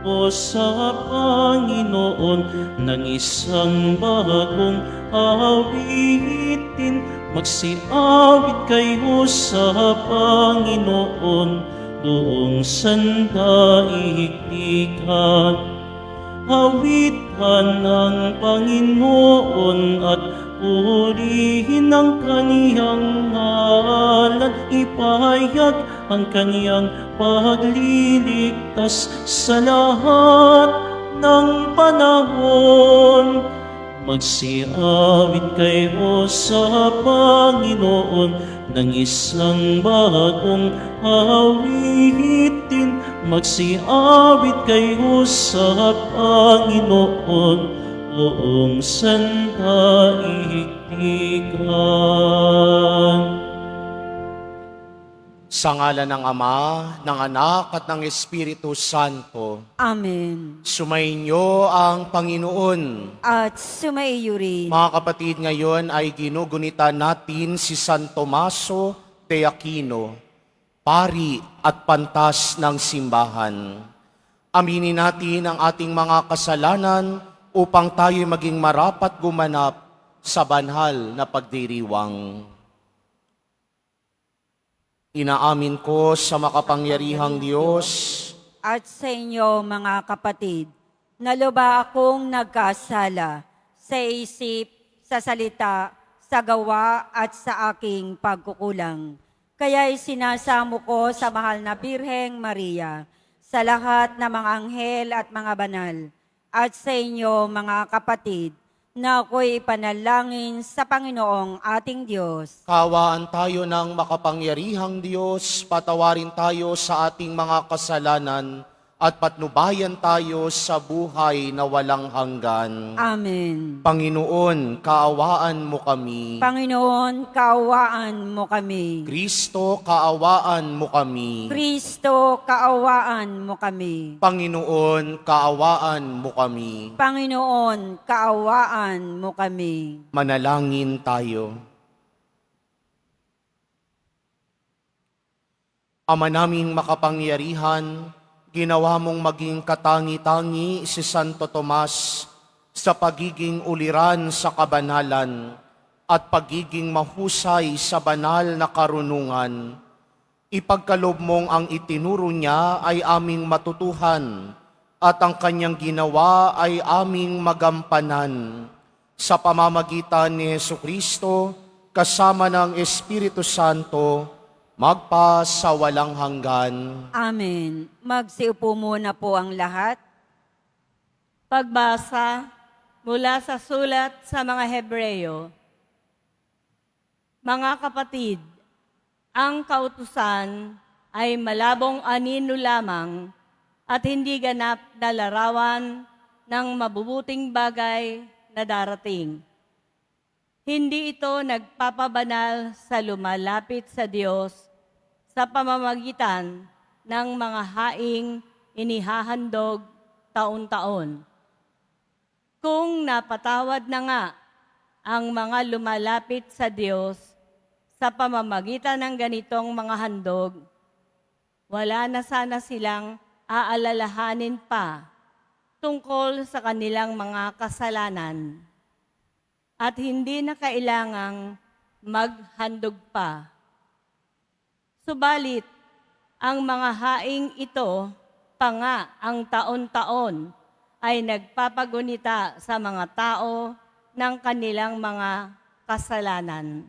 o sa Panginoon ng isang bagong awitin. Magsiawit kayo sa Panginoon buong sandaigdigan. Awitan ang Panginoon at purihin ang kaniyang ngalan. Ipahayag ang kaniyang pagliligtas sa lahat ng panahon. Magsiawit kayo sa Panginoon ng isang bagong awitin. Magsiawit kayo sa Panginoon buong sandaigdigan. Sa ngalan ng Ama, ng Anak at ng Espiritu Santo. Amen. Sumainyo ang Panginoon. At sumaiyo rin. Mga kapatid, ngayon ay ginugunita natin si San Tomaso de Aquino, pari at pantas ng simbahan. Aminin natin ang ating mga kasalanan upang tayo maging marapat gumanap sa banal na pagdiriwang. Inaamin ko sa makapangyarihang Diyos At sa inyo, mga kapatid, na luba akong nagkasala sa isip, sa salita, sa gawa at sa aking pagkukulang. Kaya'y sinasamo ko sa mahal na Birheng Maria, sa lahat ng mga anghel at mga banal, at sa inyo, mga kapatid, na ako'y ipanalangin sa Panginoong ating Diyos. Kaawaan tayo ng makapangyarihang Diyos, patawarin tayo sa ating mga kasalanan, at patnubayan tayo sa buhay na walang hanggan. Amen. Panginoon, kaawaan mo kami. Panginoon, kaawaan mo kami. Kristo, kaawaan mo kami. Kristo, kaawaan mo kami. Panginoon, kaawaan mo kami. Panginoon, kaawaan mo kami. Manalangin tayo. Ama naming makapangyarihan, ginawa mong maging katangi-tangi si Santo Tomas sa pagiging uliran sa kabanalan at pagiging mahusay sa banal na karunungan. Ipagkaloob mong ang itinuro niya ay aming matutuhan at ang kanyang ginawa ay aming magampanan. Sa pamamagitan ni Jesucristo, kasama ng Espiritu Santo, magpa sa walang hanggan. Amen. Magsiupo muna po ang lahat. Pagbasa mula sa sulat sa mga Hebreyo. Mga kapatid, ang kautusan ay malabong anino lamang at hindi ganap na larawan ng mabubuting bagay na darating. Hindi ito nagpapabanal sa lumalapit sa Diyos sa pamamagitan ng mga haing inihahandog taon-taon. Kung napatawad na nga ang mga lumalapit sa Diyos sa pamamagitan ng ganitong mga handog, wala na sana silang aalalahanin pa tungkol sa kanilang mga kasalanan at hindi na kailangang maghandog pa. Subalit, ang mga haing ito pa nga ang taon-taon ay nagpapagunita sa mga tao ng kanilang mga kasalanan.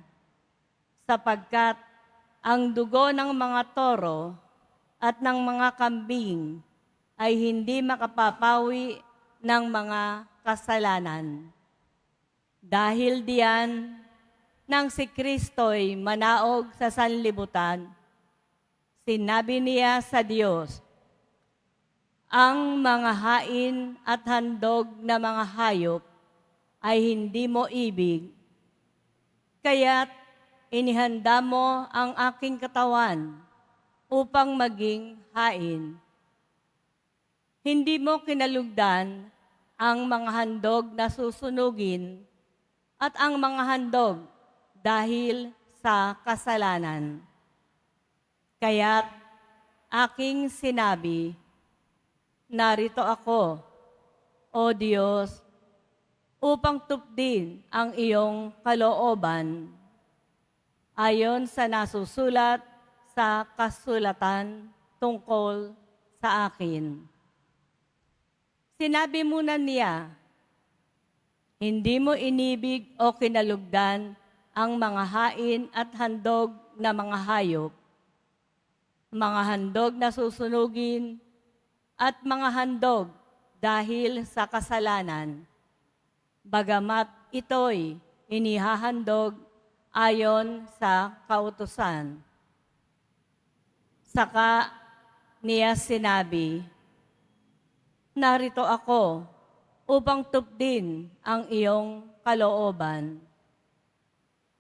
Sapagkat ang dugo ng mga toro at ng mga kambing ay hindi makapapawi ng mga kasalanan. Dahil diyan, nang si Kristo'y manaog sa sanlibutan, sinabi niya sa Diyos, ang mga hain at handog na mga hayop ay hindi mo ibig, kaya't inihanda mo ang aking katawan upang maging hain. Hindi mo kinalugdan ang mga handog na susunugin at ang mga handog dahil sa kasalanan. Kaya't aking sinabi narito ako, O Diyos, upang tupdin ang iyong kalooban ayon sa nasusulat sa kasulatan tungkol sa akin. Sinabi muna niya, hindi mo inibig o kinalugdan ang mga hain at handog na mga hayop, mga handog na susunugin, at mga handog dahil sa kasalanan, bagamat ito'y inihahandog ayon sa kautusan. Saka niya sinabi, narito ako upang tupdin ang iyong kalooban.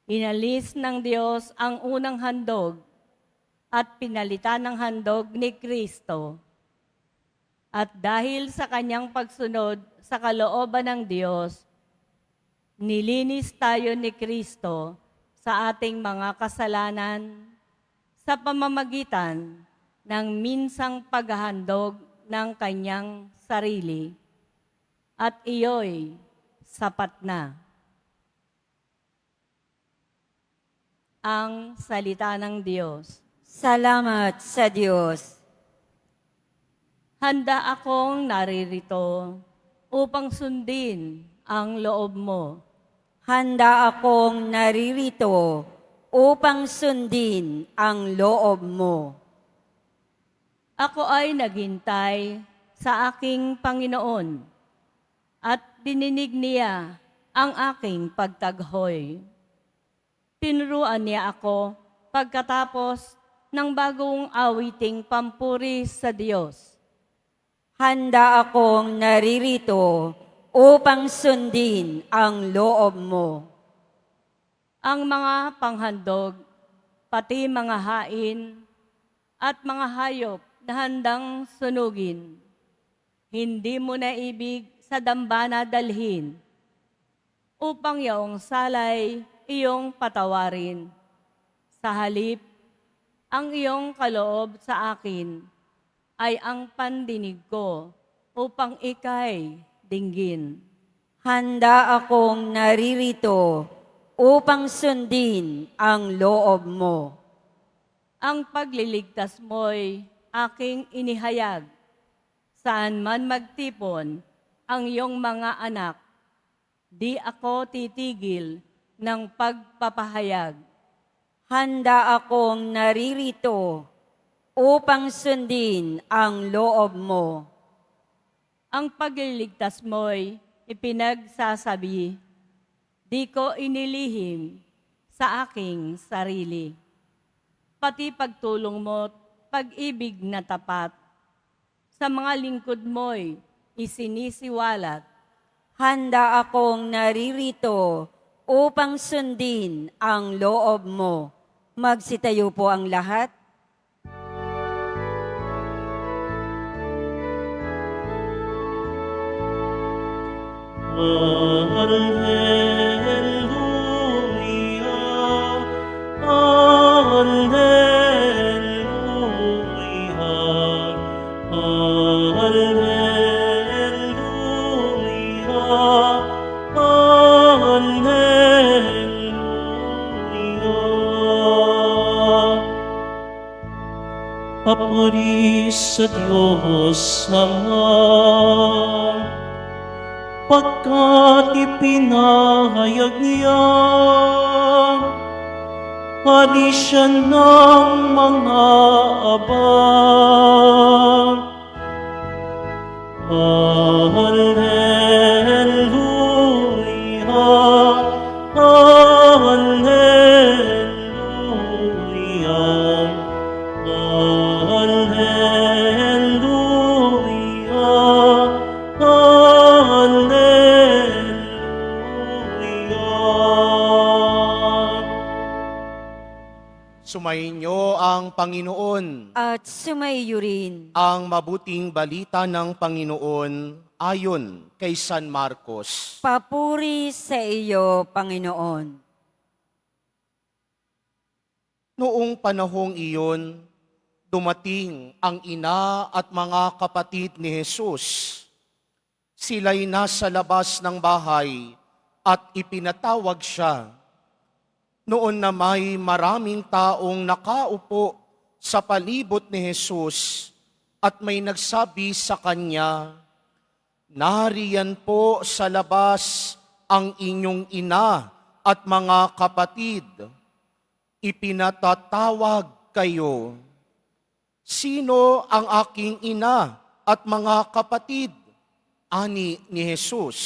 Inalis ng Diyos ang unang handog at pinalitan ng handog ni Kristo. At dahil sa kanyang pagsunod sa kalooban ng Diyos, nilinis tayo ni Kristo sa ating mga kasalanan sa pamamagitan ng minsang paghahandog ng kanyang sarili. At iyo'y sapat na. Ang salita ng Diyos. Salamat sa Diyos. Handa akong naririto upang sundin ang loob mo. Handa akong naririto upang sundin ang loob mo. Ako ay naghintay sa aking Panginoon at dininig niya ang aking pagtaghoy. Tinuruan niya ako pagkatapos ng bagong awiting pampuri sa Diyos. Handa akong naririto upang sundin ang loob mo. Ang mga panghandog, pati mga hain, at mga hayop na handang sunugin, hindi mo na ibig sa dambana dalhin, upang yaong salay iyong patawarin. Sa halip, ang iyong kaloob sa akin ay ang pandinig ko upang ika'y dinggin. Handa akong naririto upang sundin ang loob mo. Ang pagliligtas mo'y aking inihayag. Saan man magtipon ang iyong mga anak, di ako titigil ng pagpapahayag. Handa akong naririto upang sundin ang loob mo. Ang pagliligtas mo'y ipinagsasabi, di ko inilihim sa aking sarili. Pati pagtulong mo't pag-ibig na tapat, sa mga lingkod mo'y isinisiwalat. Handa akong naririto upang sundin ang loob mo. Magsitayo po ang lahat. Alleluia, Alleluia, Alleluia, Alleluia. Papuri sa Diyos Ama, pagkat ipinahayag niya panisyan ng mga abang. Alleluia, Alleluia, Alleluia. Sumainyo ang Panginoon. At sumaiyo rin. Ang mabuting balita ng Panginoon ayon kay San Marcos. Papuri sa iyo, Panginoon. Noong panahong iyon, dumating ang ina at mga kapatid ni Jesus. Sila'y nasa labas ng bahay at ipinatawag siya. Noon na may maraming taong nakaupo sa palibot ni Jesus at may nagsabi sa kanya, "Nariyan po sa labas ang inyong ina at mga kapatid. Ipinatatawag kayo." "Sino ang aking ina at mga kapatid?" ani ni Jesus.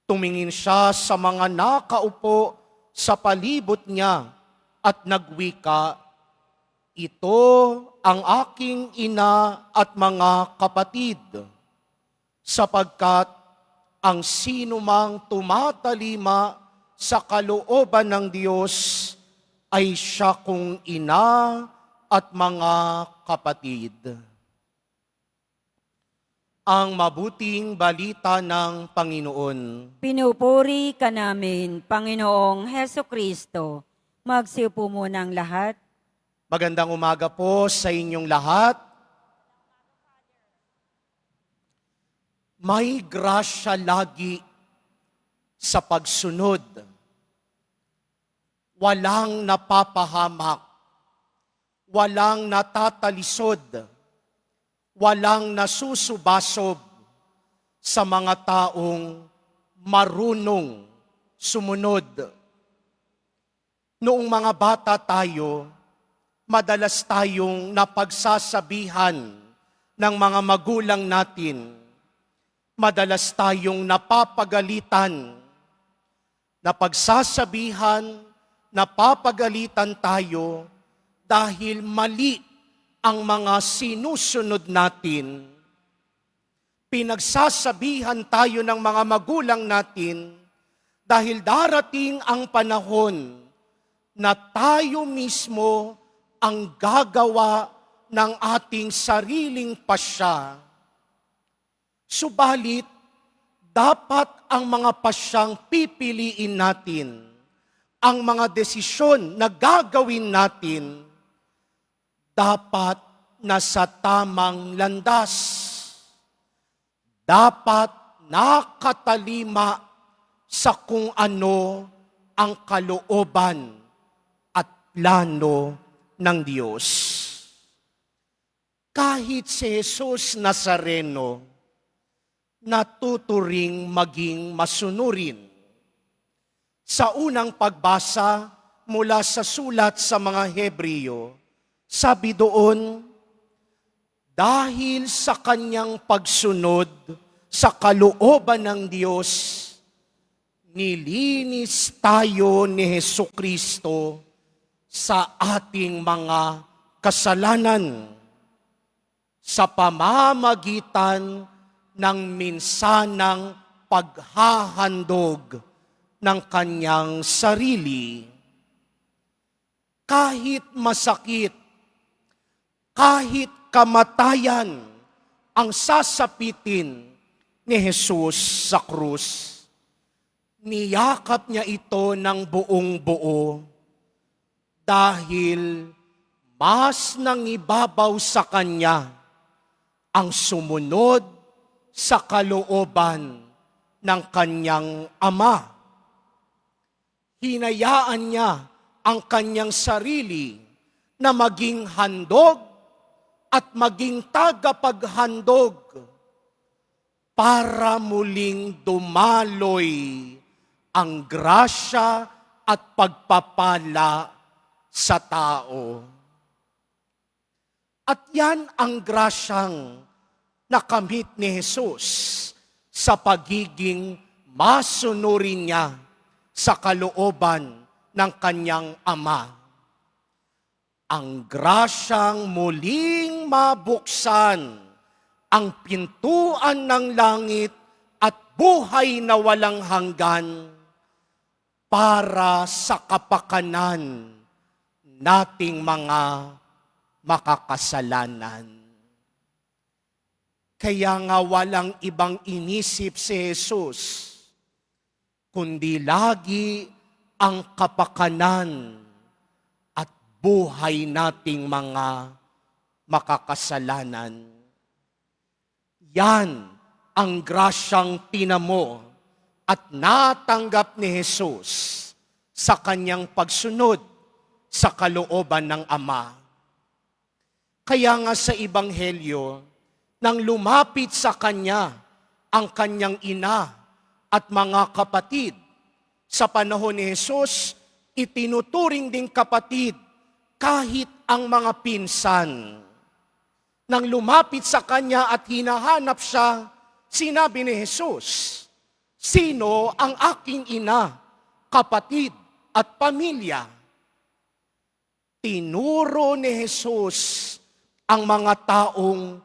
Tumingin siya sa mga nakaupo sa palibot niya at nagwika, "Ito ang aking ina at mga kapatid, sapagkat ang sinumang tumatalima sa kalooban ng Diyos ay siya kong ina at mga kapatid." Ang mabuting balita ng Panginoon. Pinupuri ka namin, Panginoong Heso Kristo. Magsiupo muna ang lahat. Magandang umaga po sa inyong lahat. May grasya lagi sa pagsunod. Walang napapahamak. Walang natatalisod. Walang nasusubasob sa mga taong marunong sumunod. Noong mga bata tayo, madalas tayong napagsasabihan ng mga magulang natin. Madalas tayong napapagalitan. Napapagalitan tayo dahil mali ang mga sinusunod natin. Pinagsasabihan tayo ng mga magulang natin dahil darating ang panahon na tayo mismo ang gagawa ng ating sariling pasya. Subalit, dapat ang mga pasyang pipiliin natin, ang mga desisyon na gagawin natin, dapat nasa tamang landas. Dapat nakatalima sa kung ano ang kalooban at plano ng Diyos. Kahit si Jesus Nazareno, natuturing maging masunurin. Sa unang pagbasa mula sa sulat sa mga Hebreo, sabi doon, dahil sa kanyang pagsunod sa kalooban ng Diyos, nilinis tayo ni Hesukristo sa ating mga kasalanan sa pamamagitan ng minsanang paghahandog ng kanyang sarili. Kahit masakit, kahit kamatayan ang sasapitin ni Jesus sa krus, niyakap niya ito ng buong buo dahil mas nangibabaw sa kanya ang sumunod sa kalooban ng kanyang Ama. Hinayaan niya ang kanyang sarili na maging handog at maging tagapaghandog para muling dumaloy ang grasya at pagpapala sa tao. At yan ang grasyang nakamit ni Jesus sa pagiging masunurin niya sa kalooban ng kanyang Ama. Ang grasyang muling mabuksan ang pintuan ng langit at buhay na walang hanggan para sa kapakanan nating mga makakasalanan. Kaya nga walang ibang inisip si Jesus, kundi lagi ang kapakanan at buhay nating mga makakasalanan. Yan ang grasyang tinamo at natanggap ni Jesus sa kanyang pagsunod sa kalooban ng Ama. Kaya nga sa Ebanghelyo, nang lumapit sa kanya ang kanyang ina at mga kapatid, sa panahon ni Jesus, itinuturing ding kapatid kahit ang mga pinsan. Nang lumapit sa kanya at hinahanap siya, sinabi ni Jesus, "Sino ang aking ina, kapatid at pamilya?" Tinuro ni Jesus ang mga taong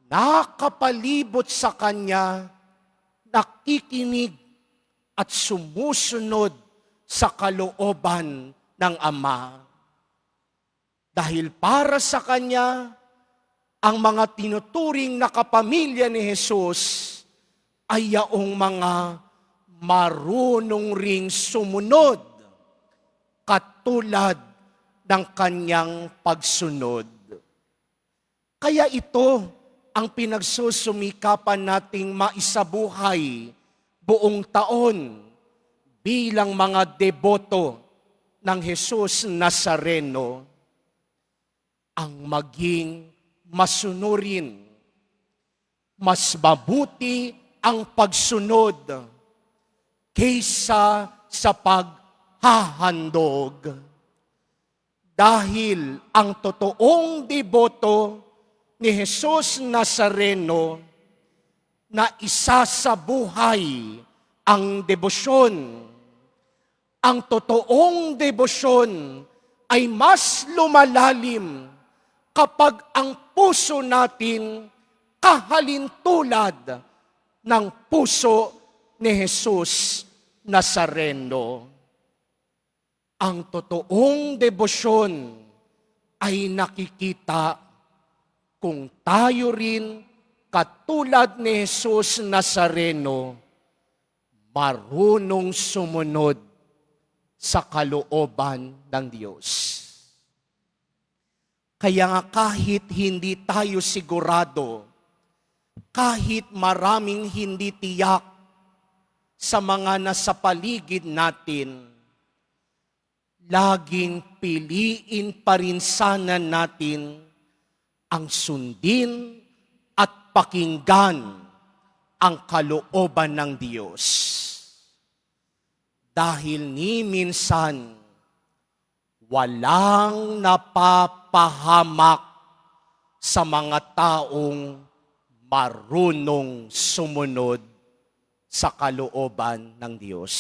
nakapalibot sa kanya, nakikinig at sumusunod sa kalooban ng Ama. Dahil para sa kanya, ang mga tinuturing na kapamilya ni Jesus ay yaong mga marunong ring sumunod katulad ng kanyang pagsunod. Kaya ito ang pinagsusumikapan nating maisabuhay buong taon bilang mga deboto ng Jesus Nazareno, ang maging masunurin. Mas mabuti ang pagsunod kaysa sa paghahandog. Dahil ang totoong deboto ni Jesus Nazareno na isa sa buhay ang debosyon. Ang totoong debosyon ay mas lumalalim kapag ang puso natin kahalintulad ng puso ni Jesus Nazareno. Ang totoong debosyon ay nakikita kung tayo rin, katulad ni Jesus Nazareno, marunong sumunod sa kalooban ng Diyos. Kaya nga kahit hindi tayo sigurado, kahit maraming hindi tiyak sa mga nasa paligid natin, laging piliin pa rin sana natin ang sundin at pakinggan ang kalooban ng Diyos. Dahil ni minsan, walang napapahamak sa mga taong marunong sumunod sa kalooban ng Diyos.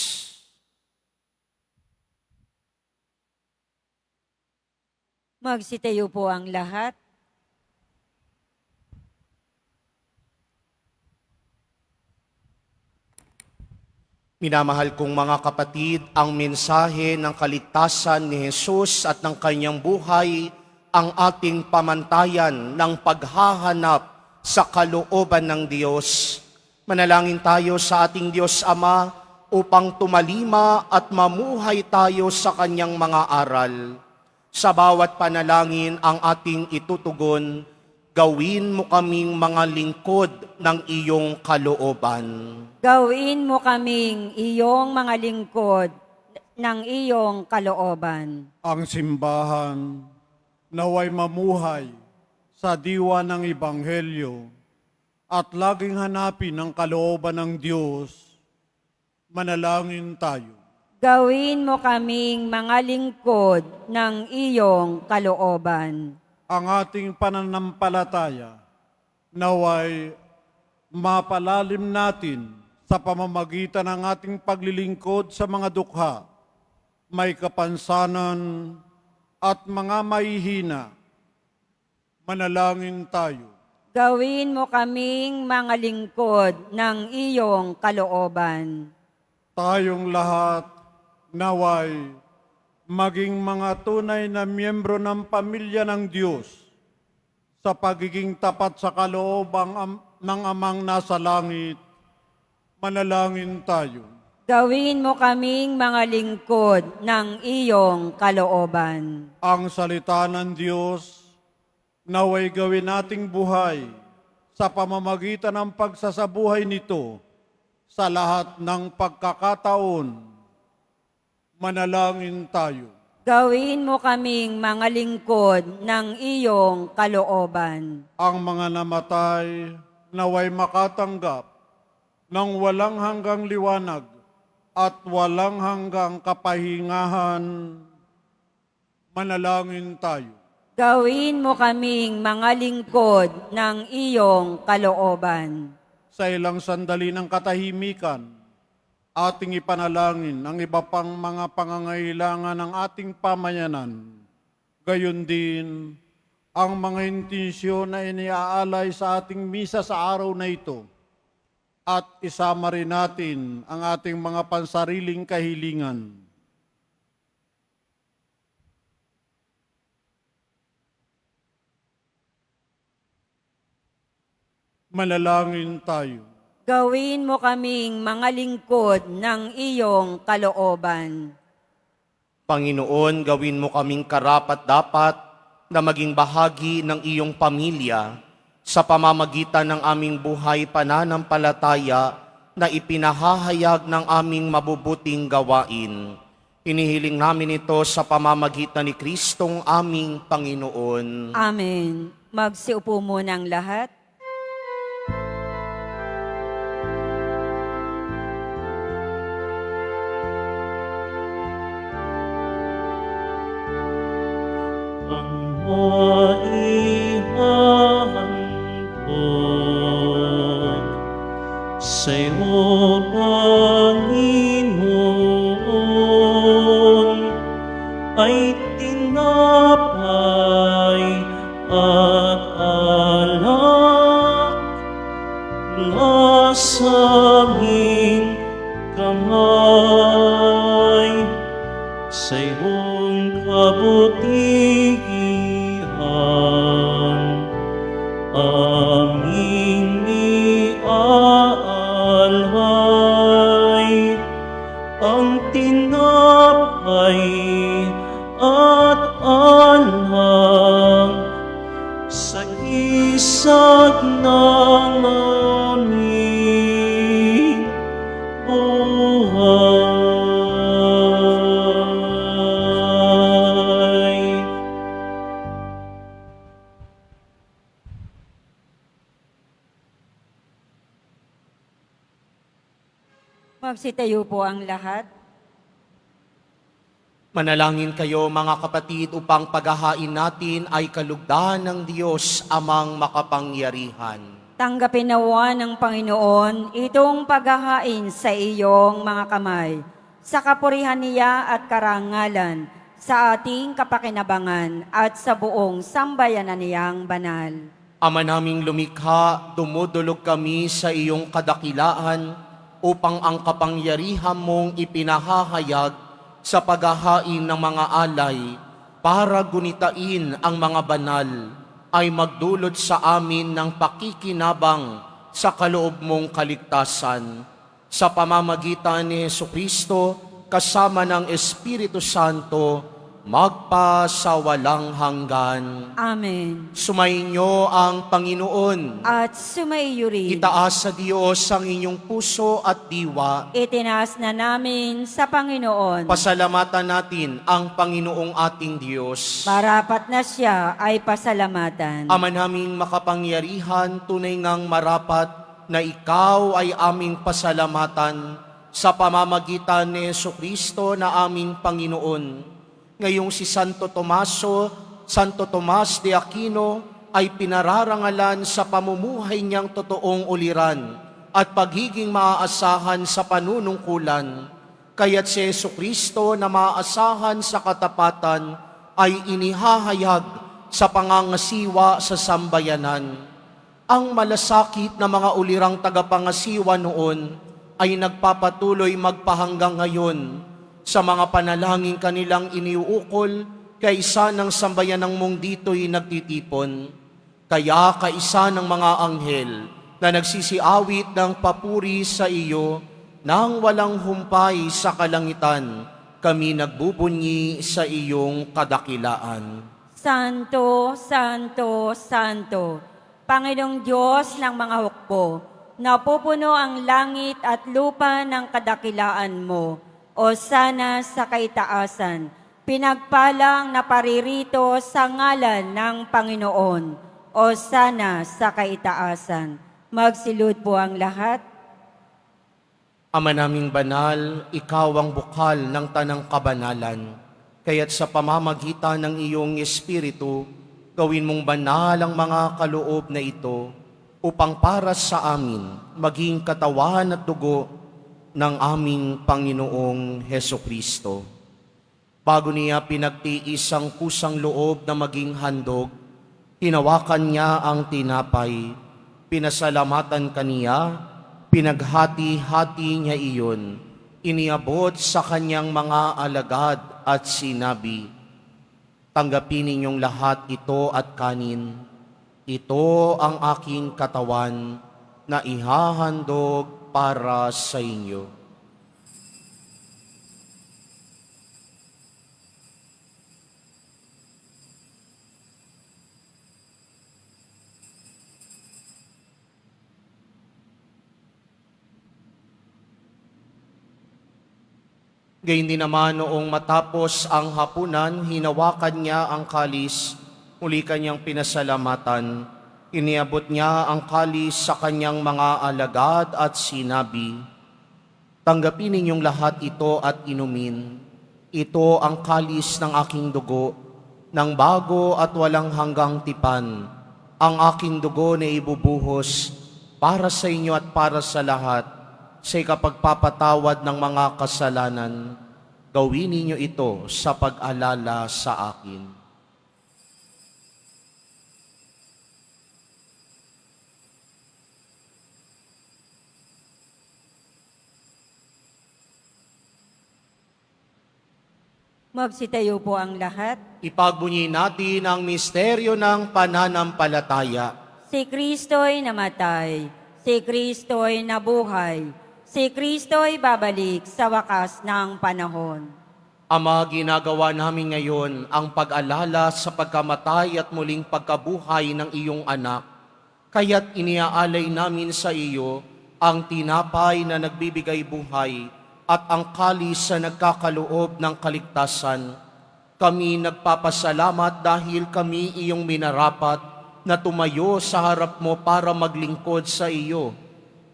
Magsitayo po ang lahat. Minamahal kong mga kapatid, ang mensahe ng kaligtasan ni Jesus at ng kanyang buhay ang ating pamantayan ng paghahanap sa kalooban ng Diyos. Manalangin tayo sa ating Diyos Ama upang tumalima at mamuhay tayo sa kanyang mga aral. Sa bawat panalangin ang ating itutugon, gawin mo kaming mga lingkod ng iyong kalooban. Gawin mo kaming iyong mga lingkod ng iyong kalooban. Ang simbahan naway mamuhay sa diwa ng Ebanghelyo at laging hanapin ang kalooban ng Diyos. Manalangin tayo. Gawin mo kaming mga lingkod ng iyong kalooban. Ang ating pananampalataya naway mapalalim natin sa pamamagitan ng ating paglilingkod sa mga dukha, may kapansanan at mga mahihina. Manalangin tayo. Gawin mo kaming mga lingkod ng iyong kalooban. Tayong lahat naway maging mga tunay na miyembro ng pamilya ng Diyos sa pagiging tapat sa kalooban ng Amang nasa langit. Manalangin tayo. Gawin mo kaming mga lingkod ng iyong kalooban. Ang salita ng Diyos naway gawin nating buhay sa pamamagitan ng pagsasabuhay nito sa lahat ng pagkakataon. Manalangin tayo. Gawin mo kaming mga lingkod ng iyong kalooban. Ang mga namatay naway makatanggap ng walang hanggang liwanag at walang hanggang kapahingahan. Manalangin tayo. Gawin mo kaming mga lingkod ng iyong kalooban. Sa ilang sandali ng katahimikan, ating ipanalangin ang iba pang mga pangangailangan ng ating pamayanan. Gayon din, ang mga intensyon na iniaalay sa ating misa sa araw na ito. At isama rin natin ang ating mga pansariling kahilingan. Manalangin tayo. Gawin mo kaming mga lingkod ng iyong kalooban. Panginoon, gawin mo kaming karapat-dapat na maging bahagi ng iyong pamilya sa pamamagitan ng aming buhay pananampalataya na ipinahahayag ng aming mabubuting gawain. Inihiling namin ito sa pamamagitan ni Kristong aming Panginoon. Amen. Magsiupo muna ang lahat. Ang maihahandog sa'yo, Panginoon, ay tinapay at alak mula sa aming kamay. Sa iyong kabutihan, aming iaalay ang tinapay at alak sa isag ng aming buhay. Magsitayo po ang lahat. Manalangin kayo mga kapatid upang paghahain natin ay kalugdan ng Diyos amang makapangyarihan. Tanggapin nawa ng Panginoon itong paghahain sa iyong mga kamay, sa kapurihan niya at karangalan, sa ating kapakinabangan at sa buong sambayanan niyang banal. Ama naming lumikha, dumudulog kami sa iyong kadakilaan upang ang kapangyarihan mong ipinahahayag sa paghahain ng mga alay para gunitain ang mga banal ay magdulot sa amin ng pakikinabang sa kaloob mong kaligtasan. Sa pamamagitan ni Jesucristo kasama ng Espiritu Santo, magpasawalang hanggan. Amen. Sumainyo ang Panginoon. At sumaiyo rin. Itaas sa Diyos ang inyong puso at diwa. Itinaas na namin sa Panginoon. Pasalamatan natin ang Panginoong ating Diyos. Marapat na siya ay pasalamatan. Ama naming makapangyarihan, tunay ngang marapat na ikaw ay aming pasalamatan sa pamamagitan ni Jesucristo na aming Panginoon. Ngayong si Santo Tomas de Aquino ay pinararangalan sa pamumuhay niyang totoong uliran at pagiging maaasahan sa panunungkulan. Kaya't si Jesucristo na maaasahan sa katapatan ay inihahayag sa pangangasiwa sa sambayanan. Ang malasakit na mga ulirang tagapangasiwa noon ay nagpapatuloy magpahanggang ngayon sa mga panalangin kanilang iniuukol kaisa ng sambayanang mong dito'y nagtitipon. Kaya kaisa ng mga anghel na nagsisiawit ng papuri sa iyo nang walang humpay sa kalangitan, kami nagbubunyi sa iyong kadakilaan. Santo, Santo, Santo, Panginoong Diyos ng mga hukbo, napupuno ang langit at lupa ng kadakilaan mo. O sana sa kaitaasan, pinagpalang na paririto sa ngalan ng Panginoon. O sana sa kaitaasan. Magsilud po ang lahat. Ama naming banal, ikaw ang bukal ng tanang kabanalan. Kaya't sa pamamagitan ng iyong Espiritu, gawin mong banal ang mga kaloob na ito upang para sa amin maging katawan at dugo ng aming Panginoong Hesukristo. Bago niya pinagtiis ang kusang loob na maging handog, hinawakan niya ang tinapay, pinasalamatan kaniya, pinaghati-hati niya iyon, iniabot sa kanyang mga alagad at sinabi, "Tanggapin ninyong lahat ito at kanin. Ito ang aking katawan na ihahandog para sa inyo." Gayun din naman noong matapos ang hapunan, hinawakan niya ang kalis, muli kanyang pinasalamatan. Iniabot niya ang kalis sa kanyang mga alagad at sinabi, "Tanggapin ninyong lahat ito at inumin. Ito ang kalis ng aking dugo, ng bago at walang hanggang tipan. Ang aking dugo na ibubuhos para sa inyo at para sa lahat, sa ikapagpapatawad ng mga kasalanan. Gawin ninyo ito sa pag-alala sa akin." Magsitayo po ang lahat. Ipagbunyi natin ang misteryo ng pananampalataya. Si Kristo'y namatay, si Kristo'y nabuhay, si Kristo'y babalik sa wakas ng panahon. Ama, ginagawa namin ngayon ang pag-alala sa pagkamatay at muling pagkabuhay ng iyong anak. Kaya't iniaalay namin sa iyo ang tinapay na nagbibigay buhay at ang kalis na nagkakaloob ng kaligtasan. Kami nagpapasalamat dahil kami iyong minarapat na tumayo sa harap mo para maglingkod sa iyo.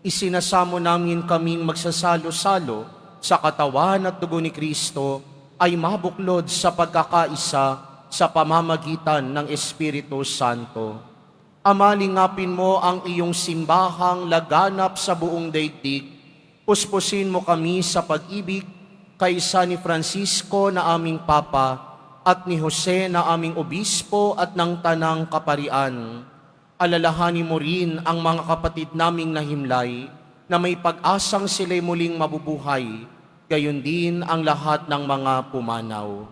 Isinasamo namin kaming magsasalo-salo sa katawan at dugo ni Kristo ay mabuklod sa pagkakaisa sa pamamagitan ng Espiritu Santo. Ama, lingapin mo ang iyong simbahang laganap sa buong daigdig. Puspusin mo kami sa pag-ibig kaysa ni Francisco na aming Papa at ni Jose na aming Obispo at ng Tanang Kaparian. Alalahanin mo rin ang mga kapatid naming nahimlay na may pag-asang sila'y muling mabubuhay, gayon din ang lahat ng mga pumanaw.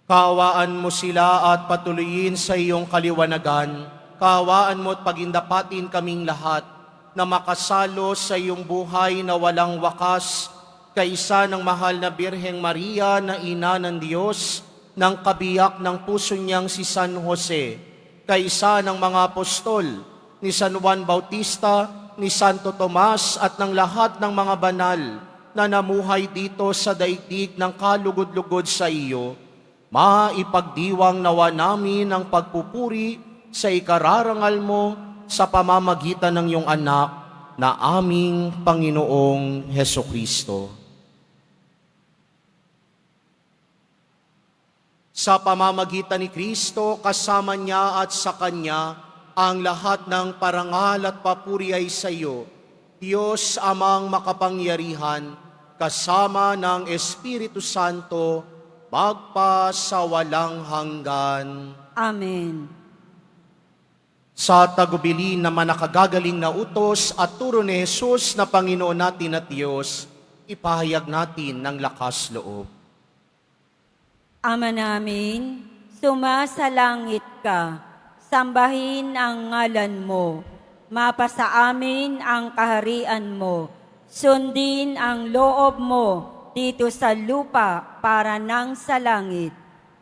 Kaawaan mo sila at patuloyin sa iyong kaliwanagan. Kaawaan mo at pagindapatin kaming lahat na makasalo sa iyong buhay na walang wakas, kaisa ng mahal na Birheng Maria na ina ng Diyos, ng kabiyak ng puso niyang si San Jose, kaisa ng mga apostol, ni San Juan Bautista, ni Santo Tomas at ng lahat ng mga banal na namuhay dito sa daigdig ng kalugod-lugod sa iyo. Maipagdiwang nawa namin ang pagpupuri sa ikararangal mo sa pamamagitan ng iyong anak na aming Panginoong Hesukristo. Sa pamamagitan ni Kristo, kasama niya at sa Kanya, ang lahat ng parangal at papuri ay sa iyo, Diyos Amang makapangyarihan, kasama ng Espiritu Santo, magpa sa walang hanggan. Amen. Sa tagubilin na manakagagaling na utos at turo ni Jesus na Panginoon natin at Diyos, ipahayag natin ng lakas loob. Ama namin, sumasalangit ka, sambahin ang ngalan mo, mapasa amin ang kaharian mo, Sundin ang loob mo dito sa lupa para nang sa langit.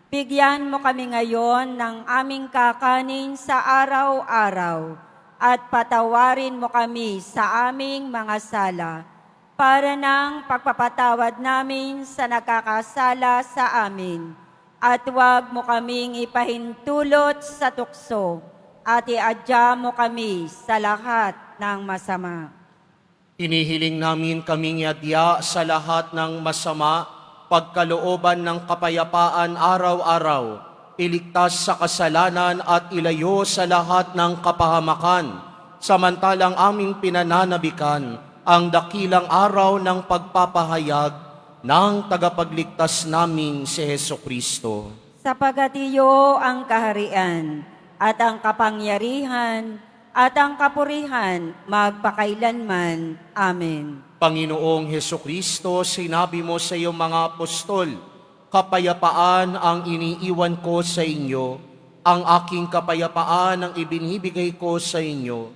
Bigyan mo kami ngayon ng aming kakanin sa araw-araw at patawarin mo kami sa aming mga sala para ng pagpapatawad namin sa nakakasala sa amin. At huwag mo kaming ipahintulot sa tukso at iadya mo kami sa lahat ng masama. Inihiling namin kaming iadya sa lahat ng masama, pagkalooban ng kapayapaan araw-araw, iligtas sa kasalanan at ilayo sa lahat ng kapahamakan, samantalang aming pinananabikan ang dakilang araw ng pagpapahayag ng tagapagligtas namin si Hesukristo. Sapagat iyo ang kaharian at ang kapangyarihan at ang kapurihan magpakailanman. Amen. Panginoong Hesukristo, sinabi mo sa iyong mga apostol, kapayapaan ang iniiwan ko sa inyo, ang aking kapayapaan ang ibinibigay ko sa inyo.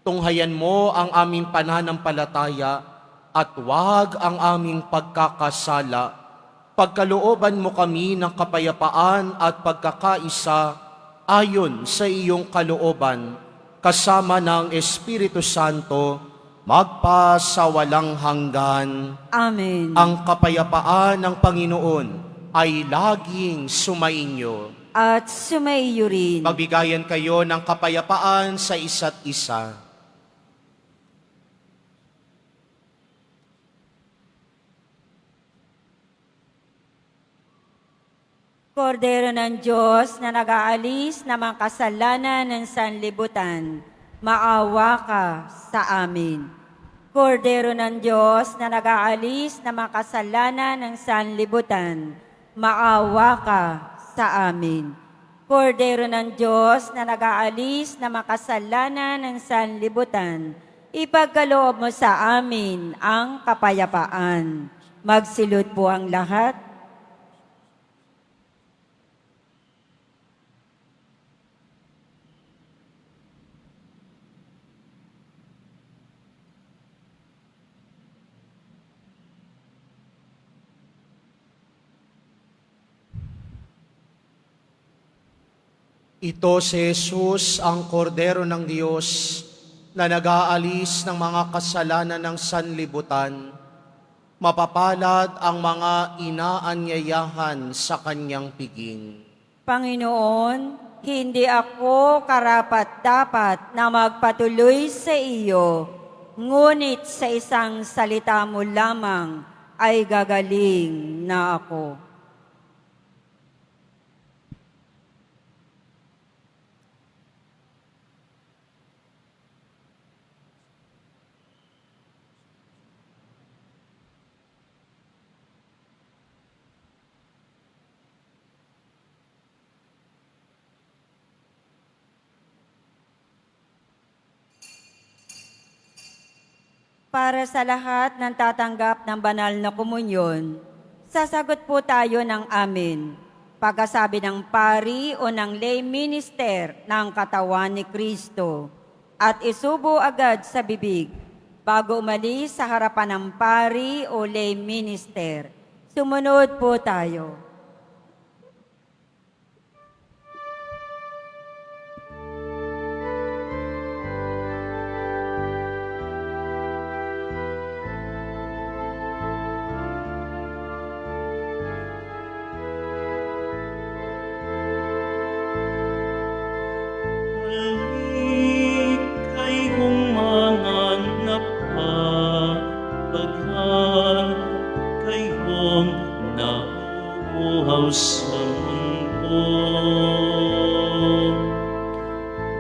Tunghayan mo ang aming pananampalataya at wag ang aming pagkakasala. Pagkalooban mo kami ng kapayapaan at pagkakaisa ayon sa iyong kalooban, kasama ng Espiritu Santo, magpasawalang hanggan. Amen. Ang kapayapaan ng Panginoon ay laging sumainyo. At sumaiyo rin. Magbigayan kayo ng kapayapaan sa isa't isa. Kordero ng Diyos na nag-aalis ng mga kasalanan ng sanlibutan, maawa ka sa amin. Kordero ng Diyos na nag-aalis ng mga kasalanan ng sanlibutan, maawa ka sa amin. Kordero ng Diyos na nag-aalis ng mga kasalanan ng sanlibutan, ipagkaloob mo sa amin ang kapayapaan. Magsilod po ang lahat. Ito si Jesus, ang kordero ng Diyos, na nag-aalis ng mga kasalanan ng sanlibutan. Mapapalad ang mga inaanyayahan sa kanyang piging. Panginoon, hindi ako karapat-dapat na magpatuloy sa iyo, ngunit sa isang salita mo lamang ay gagaling na ako. Para sa lahat ng tatanggap ng banal na komunyon, sasagot po tayo ng amen. Pagkasabi ng pari o ng lay minister ng katawan ni Kristo at isubo agad sa bibig bago umalis sa harapan ng pari o lay minister. Sumunod po tayo. Sa mundo,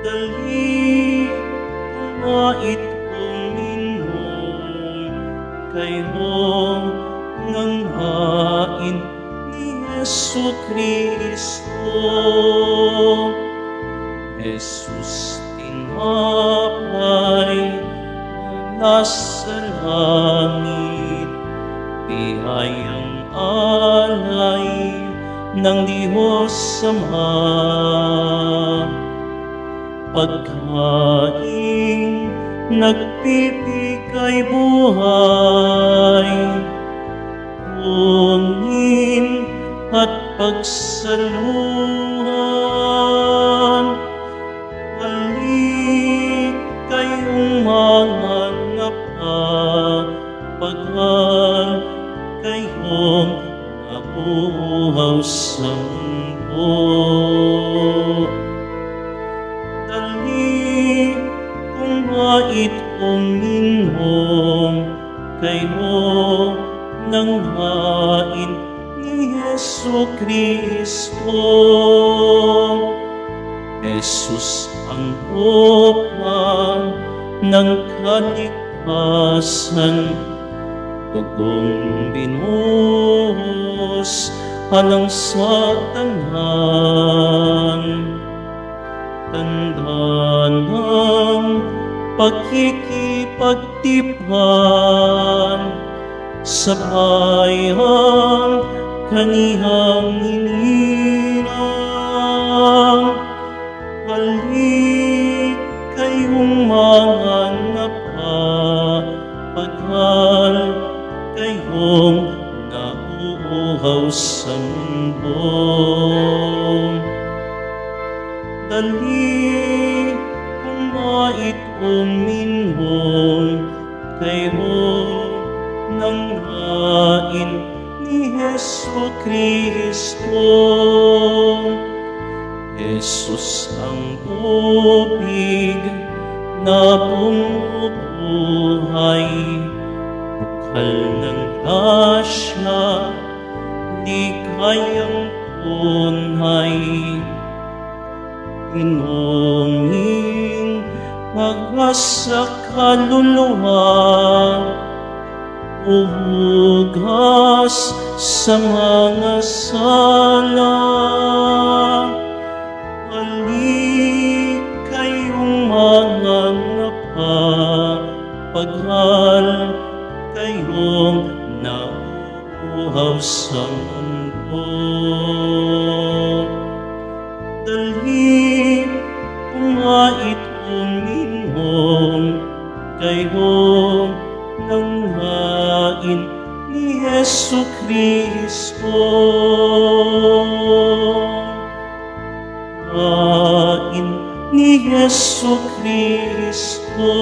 dali kumait uminom, kayo ng hain ni Yesu Kristo. Jesus, tinapay na nasa langit, biyayang alay ng Diyos Ama, pagkain nagbibigay buhay, hungin at pagsaluhan. Halik kayong mga napapaghan, kayong nabuhaw sa mundo. Dali kumait uminhom, kayo ng hain ni Yesu Kristo. Jesus ang hopang ng kaligtasan, dugong binuhos alang sa tanan. Tanda ng pagkikipagtipan sa bayang kaniyang inilang. Halik kayong mga napapaghan, kayong nauuhaw sa mundo. Dali kumait uminhon, kayo ng hain ni Yesu Kristo. Jesus ang tubig na bumubuhay, bukal ng grasya, di kayang tunay. Inuming magwasak kaluluwa, uhugas sa mga sala. Halik kayong mga napapaghan, kayong nauuhaw sa mundo. Dali kumait uminhom, kayo ng hain ni Yesu Kristo. Hain ni Yesu Kristo.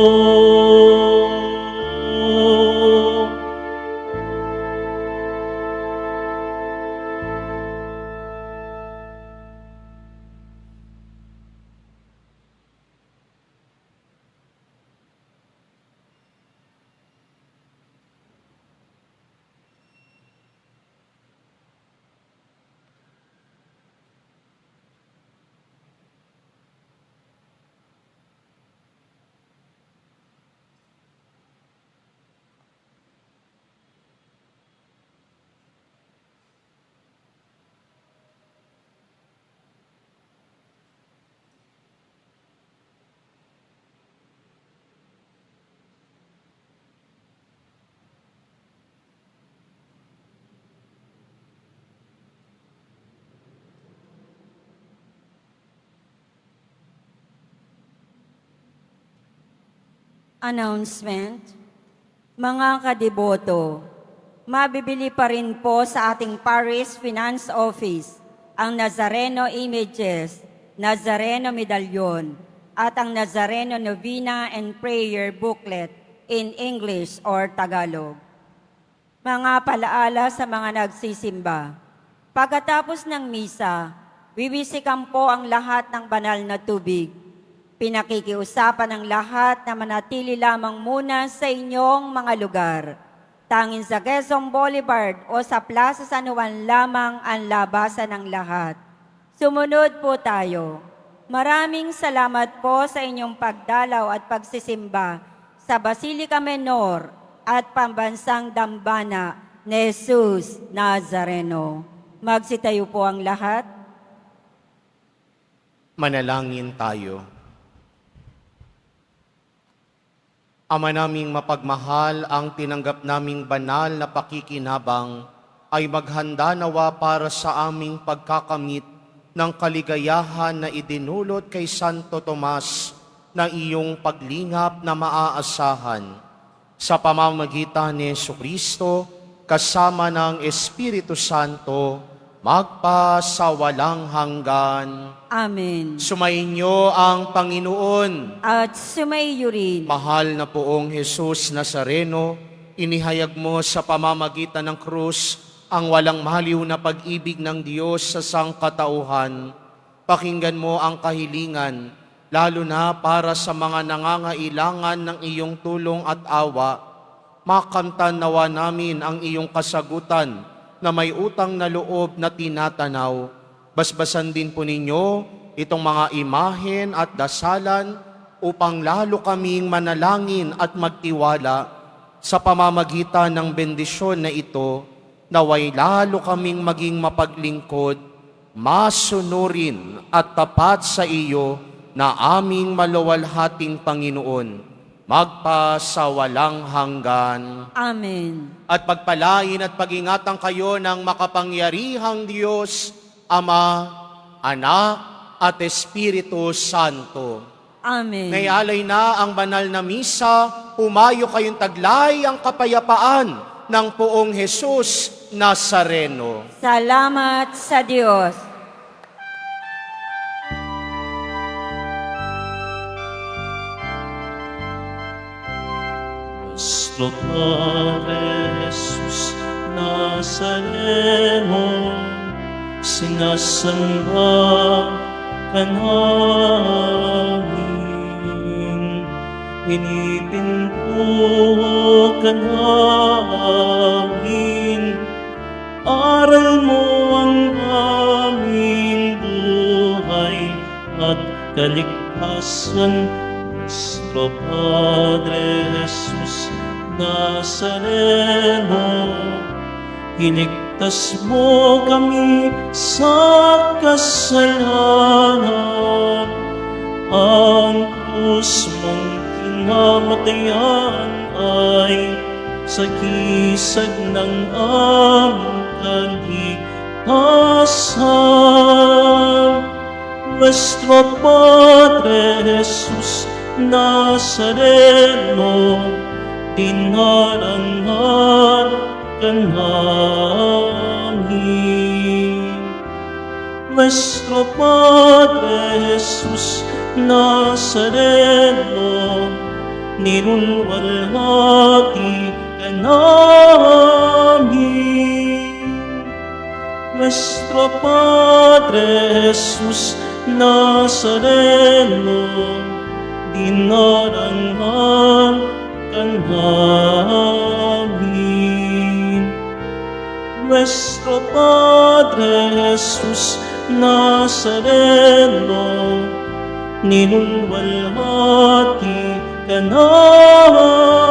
Announcement. Mga kadiboto, mabibili pa rin po sa ating Parish Finance Office ang Nazareno Images, Nazareno Medallion, at ang Nazareno Novena and Prayer Booklet in English or Tagalog. Mga palaala sa mga nagsisimba. Pagkatapos ng misa, wiwisikan po ang lahat ng banal na tubig. Pinakikiusapan ng lahat na manatili lamang muna sa inyong mga lugar. Tanging sa Quezon Boulevard o sa Plaza San Juan lamang ang labasan ng lahat. Sumunod po tayo. Maraming salamat po sa inyong pagdalaw at pagsisimba sa Basilica Menor at Pambansang Dambana ni Jesus Nazareno. Magsitayo po ang lahat. Manalangin tayo. Ama naming mapagmahal, ang tinanggap naming banal na pakikinabang ay maghanda nawa para sa aming pagkakamit ng kaligayahan na idinulot kay Santo Tomas na iyong paglingap na maaasahan sa pamamagitan ni Jesucristo kasama ng Espiritu Santo magpasawalang hanggan. Amen. Sumainyo ang Panginoon. At sumaiyo rin. Mahal na poong Jesus Nazareno, inihayag mo sa pamamagitan ng krus ang walang maliw na pag-ibig ng Diyos sa sangkatauhan. Pakinggan mo ang kahilingan, lalo na para sa mga nangangailangan ng iyong tulong at awa. Makamtan nawa namin ang iyong kasagutan na may utang na loob na tinatanaw. Basbasan din po ninyo itong mga imahen at dasalan upang lalo kaming manalangin at magtiwala sa pamamagitan ng bendisyon na ito, naway lalo kaming maging mapaglingkod, masunurin at tapat sa iyo na aming maluwalhating Panginoon, magpasawalang hanggan. Amen. At pagpalain at pag-ingatan kayo ng makapangyarihang Diyos, Ama, Anak, at Espiritu Santo. Amen. Ngayalay na ang banal na misa, pumayo kayong taglay ang kapayapaan ng poong Jesus Nazareno. Salamat sa Diyos. Nuestro Padre Jesús Nazareno, sinasamba ka namin, pinipinto ka namin, aral mo ang aming buhay at kaligtasan. Nuestro Padre Jesús Nazareno, iligtas mo kami sa kasalanan. Ang krus mong kinamatayan ay sagisag ng aming kaligtasan. Nuestro Padre Jesús Nazareno, dinarangan ka namin. Nuestro Padre Jesús Nazareno, nilulwalhati ka namin. Nuestro Padre Jesús Nazareno, dinarangan ka namin. Nuestro Padre Jesús Nazareno, nilulwalhati ka namin.